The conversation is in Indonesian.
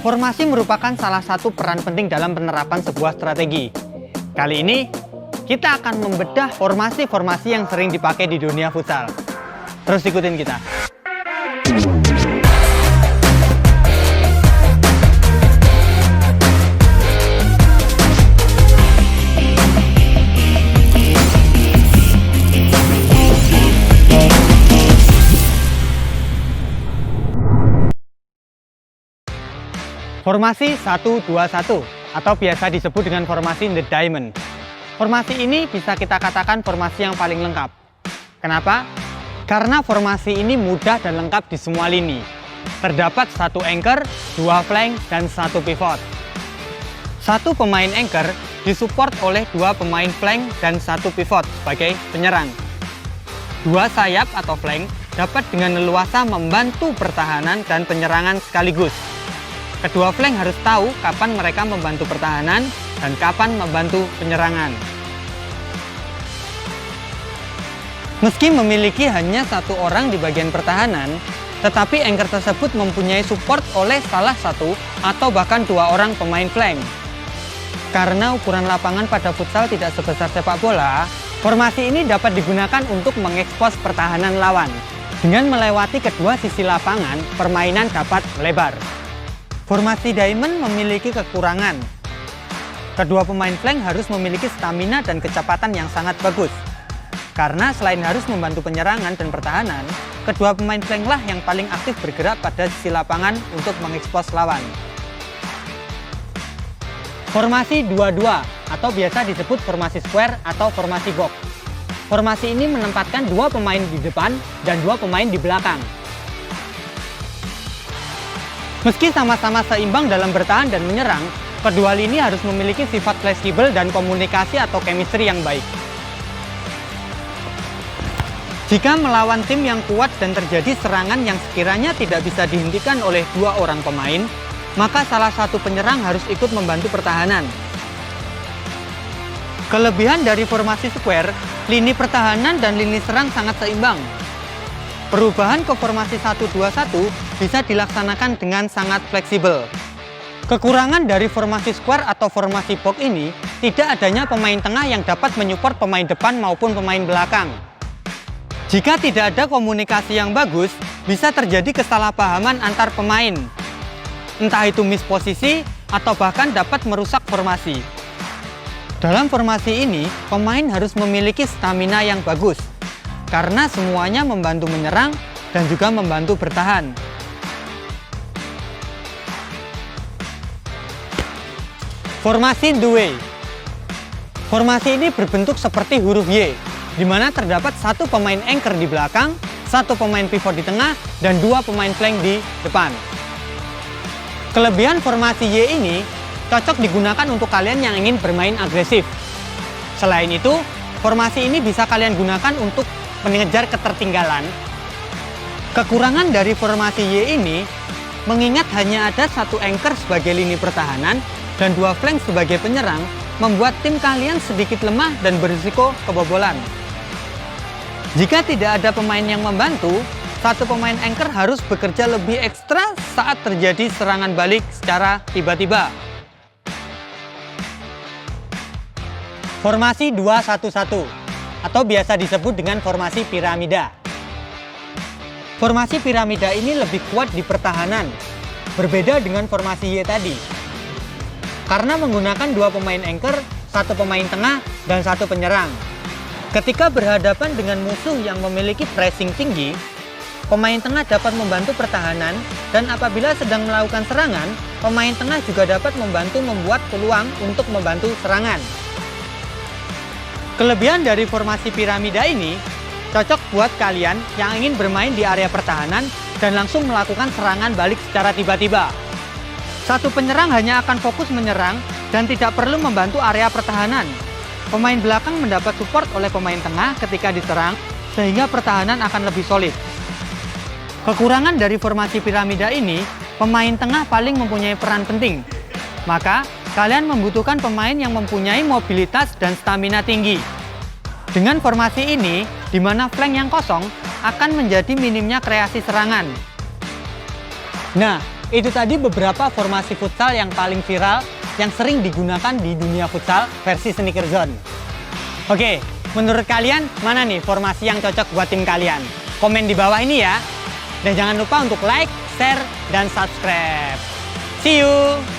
Formasi merupakan salah satu peran penting dalam penerapan sebuah strategi. Kali ini, kita akan membedah formasi-formasi yang sering dipakai di dunia futsal. Terus ikutin kita. Formasi 1-2-1 atau biasa disebut dengan formasi The Diamond. Formasi ini bisa kita katakan formasi yang paling lengkap. Kenapa? Karena formasi ini mudah dan lengkap di semua lini. Terdapat satu anchor, dua flank, dan satu pivot. Satu pemain anchor disupport oleh dua pemain flank dan satu pivot sebagai penyerang. Dua sayap atau flank dapat dengan leluasa membantu pertahanan dan penyerangan sekaligus. Kedua flank harus tahu kapan mereka membantu pertahanan dan kapan membantu penyerangan. Meski memiliki hanya satu orang di bagian pertahanan, tetapi anchor tersebut mempunyai support oleh salah satu atau bahkan dua orang pemain flank. Karena ukuran lapangan pada futsal tidak sebesar sepak bola, formasi ini dapat digunakan untuk mengekspos pertahanan lawan. Dengan melewati kedua sisi lapangan, permainan dapat melebar. Formasi Diamond memiliki kekurangan. Kedua pemain flank harus memiliki stamina dan kecepatan yang sangat bagus. Karena selain harus membantu penyerangan dan pertahanan, kedua pemain flank lah yang paling aktif bergerak pada sisi lapangan untuk mengekspos lawan. Formasi 2-2 atau biasa disebut formasi square atau formasi box. Formasi ini menempatkan dua pemain di depan dan dua pemain di belakang. Meski sama-sama seimbang dalam bertahan dan menyerang, kedua lini harus memiliki sifat fleksibel dan komunikasi atau chemistry yang baik. Jika melawan tim yang kuat dan terjadi serangan yang sekiranya tidak bisa dihentikan oleh dua orang pemain, maka salah satu penyerang harus ikut membantu pertahanan. Kelebihan dari formasi square, lini pertahanan dan lini serang sangat seimbang. Perubahan ke formasi 1-2-1 bisa dilaksanakan dengan sangat fleksibel. Kekurangan dari formasi square atau formasi box ini tidak adanya pemain tengah yang dapat menyupport pemain depan maupun pemain belakang. Jika tidak ada komunikasi yang bagus, bisa terjadi kesalahpahaman antar pemain. Entah itu miss posisi atau bahkan dapat merusak formasi. Dalam formasi ini, pemain harus memiliki stamina yang bagus. Karena semuanya membantu menyerang dan juga membantu bertahan. Formasi The Way. Formasi ini berbentuk seperti huruf Y, di mana terdapat satu pemain anchor di belakang, satu pemain pivot di tengah, dan dua pemain flank di depan. Kelebihan formasi Y ini cocok digunakan untuk kalian yang ingin bermain agresif. Selain itu, formasi ini bisa kalian gunakan untuk mengejar ketertinggalan. Kekurangan dari formasi Y ini, mengingat hanya ada satu anchor sebagai lini pertahanan dan dua flank sebagai penyerang, membuat tim kalian sedikit lemah dan berisiko kebobolan. Jika tidak ada pemain yang membantu, satu pemain anchor harus bekerja lebih ekstra saat terjadi serangan balik secara tiba-tiba. Formasi 2-1-1 atau biasa disebut dengan formasi piramida. Formasi piramida ini lebih kuat di pertahanan, berbeda dengan formasi Y tadi. Karena menggunakan dua pemain anchor, satu pemain tengah, dan satu penyerang. Ketika berhadapan dengan musuh yang memiliki pressing tinggi, pemain tengah dapat membantu pertahanan, dan apabila sedang melakukan serangan, pemain tengah juga dapat membantu membuat peluang untuk membantu serangan. Kelebihan dari formasi piramida ini cocok buat kalian yang ingin bermain di area pertahanan dan langsung melakukan serangan balik secara tiba-tiba. Satu penyerang hanya akan fokus menyerang dan tidak perlu membantu area pertahanan. Pemain belakang mendapat support oleh pemain tengah ketika diserang, sehingga pertahanan akan lebih solid. Kekurangan dari formasi piramida ini, pemain tengah paling mempunyai peran penting. Maka, kalian membutuhkan pemain yang mempunyai mobilitas dan stamina tinggi. Dengan formasi ini, di mana flank yang kosong akan menjadi minimnya kreasi serangan. Nah, Itu tadi beberapa formasi futsal yang paling viral yang sering digunakan di dunia futsal versi Sneaker Zone. Oke, menurut kalian mana nih formasi yang cocok buat tim kalian? Komen di bawah ini ya. Dan jangan lupa untuk like, share, dan subscribe. See you!